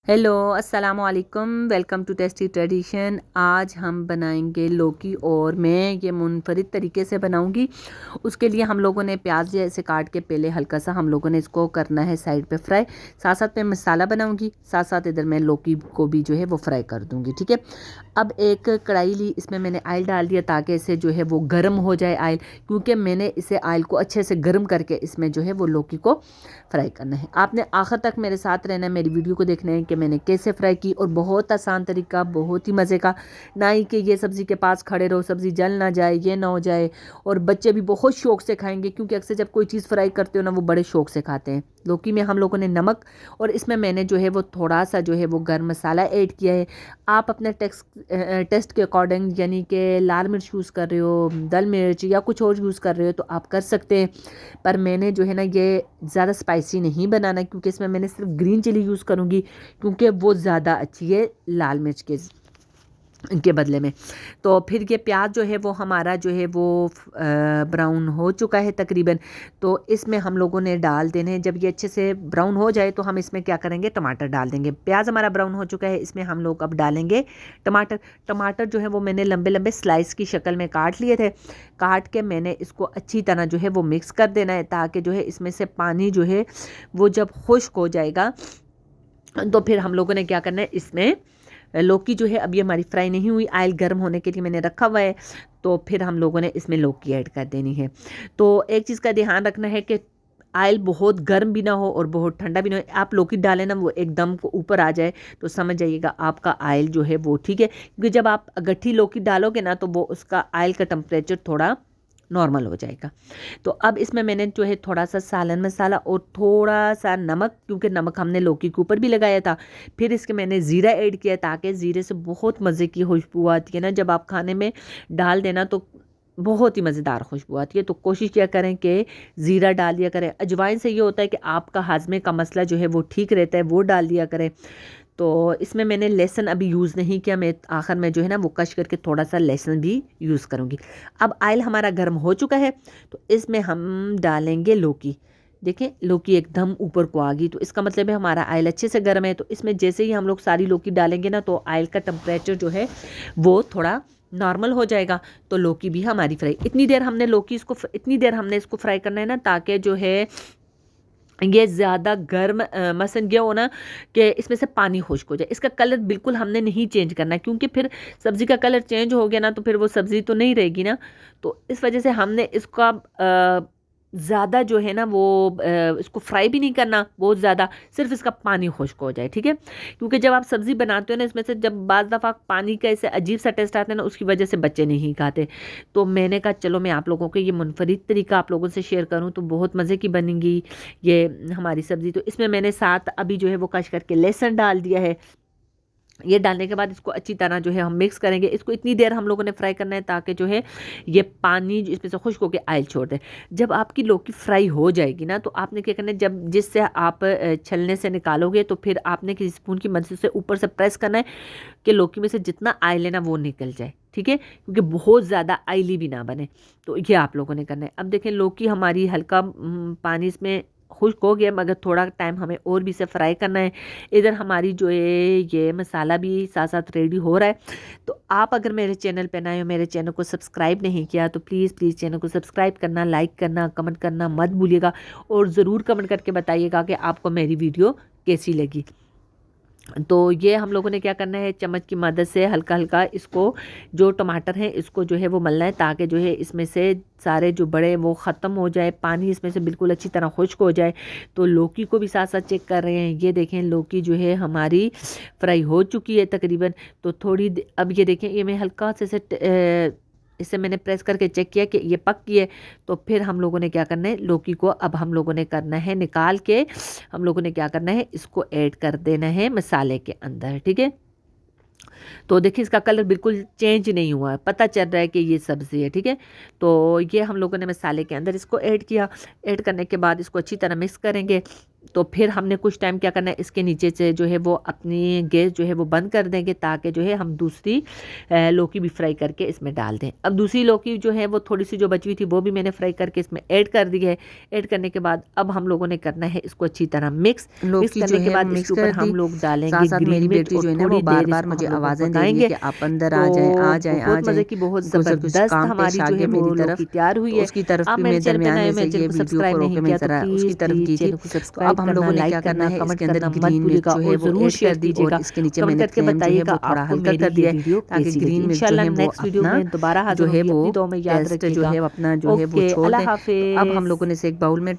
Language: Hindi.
हेलो अस्सलाम वालेकुम, वेलकम टू टेस्टी ट्रेडिशन। आज हम बनाएंगे लौकी और मैं ये मुनफरिद तरीके से बनाऊंगी। उसके लिए हम लोगों ने प्याज जैसे काट के पहले हल्का सा हम लोगों ने इसको करना है साइड पे फ्राई। साथ साथ मैं मसाला बनाऊंगी, साथ साथ इधर मैं लौकी को भी जो है वो फ्राई कर दूंगी। ठीक है। अब एक कढ़ाई ली, इसमें मैंने ऑयल डाल दिया ताकि इसे जो है वो गर्म हो जाए ऑयल, क्योंकि मैंने इसे ऑयल को अच्छे से गर्म करके इसमें जो है वो लौकी को फ्राई करना है। आपने आखिर तक मेरे साथ रहना है, मेरी वीडियो को देखना है कि मैंने कैसे फ्राई की। और बहुत आसान तरीका, बहुत ही मज़े का, ना ही कि ये सब्ज़ी के पास खड़े रहो, सब्ज़ी जल ना जाए, ये ना हो जाए। और बच्चे भी बहुत शौक से खाएंगे, क्योंकि अक्सर जब कोई चीज़ फ्राई करते हो ना वो बड़े शौक से खाते हैं। लौकी में हम लोगों ने नमक और इसमें मैंने जो है वो थोड़ा सा जो है वो गर्म मसाला ऐड किया है। आप अपने टेस्ट के अकॉर्डिंग, यानी कि लाल मिर्च यूज़ कर रहे हो, दल मिर्च या कुछ और यूज़ कर रहे हो तो आप कर सकते हैं। पर मैंने जो है ना ये ज़्यादा स्पाइसी नहीं बनाना, क्योंकि इसमें मैंने सिर्फ ग्रीन चिली यूज़ करूँगी, क्योंकि वो ज़्यादा अच्छी है लाल मिर्च के बदले में। तो फिर ये प्याज जो है वो हमारा जो है वो ब्राउन हो चुका है तकरीबन। तो इसमें हम लोगों ने डाल देने हैं। जब ये अच्छे से ब्राउन हो जाए तो हम इसमें क्या करेंगे, टमाटर डाल देंगे। प्याज हमारा ब्राउन हो चुका है, इसमें हम लोग अब डालेंगे टमाटर। टमाटर जो है वो मैंने लंबे लंबे स्लाइस की शक्ल में काट लिए थे। काट के मैंने इसको अच्छी तरह जो है वो मिक्स कर देना है, ताकि जो है इसमें से पानी जो है वो जब खुश्क हो जाएगा तो फिर हम लोगों ने क्या करना है, इसमें लौकी जो है अभी हमारी फ्राई नहीं हुई, ऑयल गर्म होने के लिए मैंने रखा हुआ है। तो फिर हम लोगों ने इसमें लौकी ऐड कर देनी है। तो एक चीज़ का ध्यान रखना है कि ऑयल बहुत गर्म भी ना हो और बहुत ठंडा भी ना हो। आप लौकी डालें ना वो एकदम को ऊपर आ जाए तो समझ जाइएगा आपका ऑयल जो है वो ठीक है, क्योंकि जब आप गट्ठी लौकी डालोगे ना तो वो उसका ऑयल का टेम्परेचर थोड़ा नॉर्मल हो जाएगा। तो अब इसमें मैंने जो है थोड़ा सा सालन मसाला और थोड़ा सा नमक, क्योंकि नमक हमने लौकी के ऊपर भी लगाया था। फिर इसके मैंने ज़ीरा ऐड किया, ताकि ज़ीरे से बहुत मज़े की खुशबू आती है ना, जब आप खाने में डाल देना तो बहुत ही मज़ेदार खुशबू आती है। तो कोशिश किया करें कि ज़ीरा डाल दिया करें। अजवाइन से ये होता है कि आपका हाजमे का मसला जो है वो ठीक रहता है, वो डाल दिया करें। तो इसमें मैंने लहसुन अभी यूज़ नहीं किया, मैं आखिर में जो है ना वो कश करके थोड़ा सा लहसुन भी यूज़ करूँगी। अब ऑयल हमारा गर्म हो चुका है, तो इसमें हम डालेंगे लौकी। देखें लौकी एकदम ऊपर को आ गई, तो इसका मतलब है हमारा ऑयल अच्छे से गर्म है। तो इसमें जैसे ही हम लोग सारी लौकी डालेंगे ना तो ऑयल का टेम्परेचर जो है वो थोड़ा नॉर्मल हो जाएगा। तो लौकी भी हमारी फ्राई, इतनी देर हमने इसको फ्राई करना है ना, ताकि जो है ये ज़्यादा गर्म मसन गया हो ना कि इसमें से पानी खुश्क हो जाए। इसका कलर बिल्कुल हमने नहीं चेंज करना, क्योंकि फिर सब्ज़ी का कलर चेंज हो गया ना तो फिर वो सब्ज़ी तो नहीं रहेगी ना। तो इस वजह से हमने इसका ज़्यादा जो है ना वो इसको फ्राई भी नहीं करना बहुत ज़्यादा, सिर्फ इसका पानी खुश्क हो जाए। ठीक है। क्योंकि जब आप सब्ज़ी बनाते हो ना, इसमें से जब बाज़ दफ़ा पानी का ऐसे अजीब सा टेस्ट आता है ना, उसकी वजह से बच्चे नहीं खाते। तो मैंने कहा चलो मैं आप लोगों को ये मुनफरिद तरीका आप लोगों से शेयर करूँ, तो बहुत मज़े की बनेगी ये हमारी सब्ज़ी। तो इसमें मैंने साथ अभी जो है वो कश करके लहसुन डाल दिया है। ये डालने के बाद इसको अच्छी तरह जो है हम मिक्स करेंगे। इसको इतनी देर हम लोगों ने फ्राई करना है ताकि जो है ये पानी इसमें से खुश्क होकर ऑयल छोड़ दे। जब आपकी लौकी फ्राई हो जाएगी ना तो आपने क्या करना है, जब जिससे आप छलने से निकालोगे तो फिर आपने किसी स्पून की मदद से ऊपर से प्रेस करना है कि लौकी में से जितना ऑयल है ना वो निकल जाए। ठीक है, क्योंकि बहुत ज़्यादा ऑयली भी ना बने। तो ये आप लोगों ने करना है। अब देखें लौकी हमारी हल्का पानी इसमें खुश्क हो गया, मगर थोड़ा टाइम हमें और भी इसे फ्राई करना है। इधर हमारी जो है ये मसाला भी साथ साथ रेडी हो रहा है। तो आप अगर मेरे चैनल पर नए हो, मेरे चैनल को सब्सक्राइब नहीं किया तो प्लीज़ प्लीज़ चैनल को सब्सक्राइब करना, लाइक करना, कमेंट करना मत भूलिएगा। और ज़रूर कमेंट करके बताइएगा कि आपको मेरी वीडियो कैसी लगी। तो ये हम लोगों ने क्या करना है, चम्मच की मदद से हल्का हल्का इसको, जो टमाटर है इसको जो है वो मलना है, ताकि जो है इसमें से सारे जो बड़े वो ख़त्म हो जाए, पानी इसमें से बिल्कुल अच्छी तरह खुश्क हो जाए। तो लौकी को भी साथ साथ चेक कर रहे हैं। ये देखें लौकी जो है हमारी फ्राई हो चुकी है तकरीबन। तो अब ये देखें, ये मैं हल्का से इसे मैंने प्रेस करके चेक किया कि ये पक गई है। तो फिर हम लोगों ने क्या करना है, लौकी को अब हम लोगों ने करना है निकाल के, हम लोगों ने क्या करना है, इसको ऐड कर देना है मसाले के अंदर। ठीक है। तो देखिए इसका कलर बिल्कुल चेंज नहीं हुआ है, पता चल रहा है कि ये सब्ज़ी है। ठीक है। तो ये हम लोगों ने मसाले के अंदर इसको ऐड किया। ऐड करने के बाद इसको अच्छी तरह मिक्स करेंगे। तो फिर हमने कुछ टाइम क्या करना है, इसके नीचे से जो है वो अपनी गैस जो है वो बंद कर देंगे, ताकि जो है हम दूसरी लौकी भी फ्राई करके इसमें डाल दें। अब दूसरी लौकी जो है वो थोड़ी सी जो बची हुई थी वो भी मैंने फ्राई करके इसमें ऐड कर दी है। ऐड करने के बाद अब हम लोगों ने करना है इसको अच्छी तरह मिक्स करने के बाद इसके ऊपर हम लोग डालेंगे ग्रीन मिर्च और थोड़ी देर इसको हम लोग पकाएंगे। आप अंदर तो आ जाएं, आ जाएं, आ बहुत मज़े जाएं। की बहुत कुछ ज़बरदस्त काम हमारी पेश आ जो है गया वो मेरी तरफ, लौकी तैयार हुई तो है। उसकी तरफ आप भी मेरे मैं चैनल पे दरमियान नए में हो, से मेरे चैनल ये को वीडियो को सब्सक्राइब नहीं रोके मैं किया तो ज़रा उसकी प्लीज़ तरफ प्लीज़ कीजिए। चैनल को तो अब सब्सक्राइब हम करना, लोगों ने लाइक क्या करना करना, है, कमेंट इसके अंदर करना मत ग्रीन मिर्च भूलिएगा जो है और वो ज़रूर ऐड शेयर कर दी, और कीजिएगा। इसके नीचे कमेंट मैंने करके फ्लेम जो है बताइएगा वो थोड़ा आपको हल्का मेरी कर ये दिया है, वीडियो ताकि कैसी लगी। ग्रीन मिर्च जो इंशाल्लाह है वो नेक्स्ट वीडियो अपना में दोबारा जो हाज़िर है होंगी, वो अपनी दुआ में याद टेस्ट जो रखिएगा। है अपना जो है वो ओके, छोड़ अल्लाह दें। तो अब हम हाफ़िज़। लोगों ने इसे एक बाउल में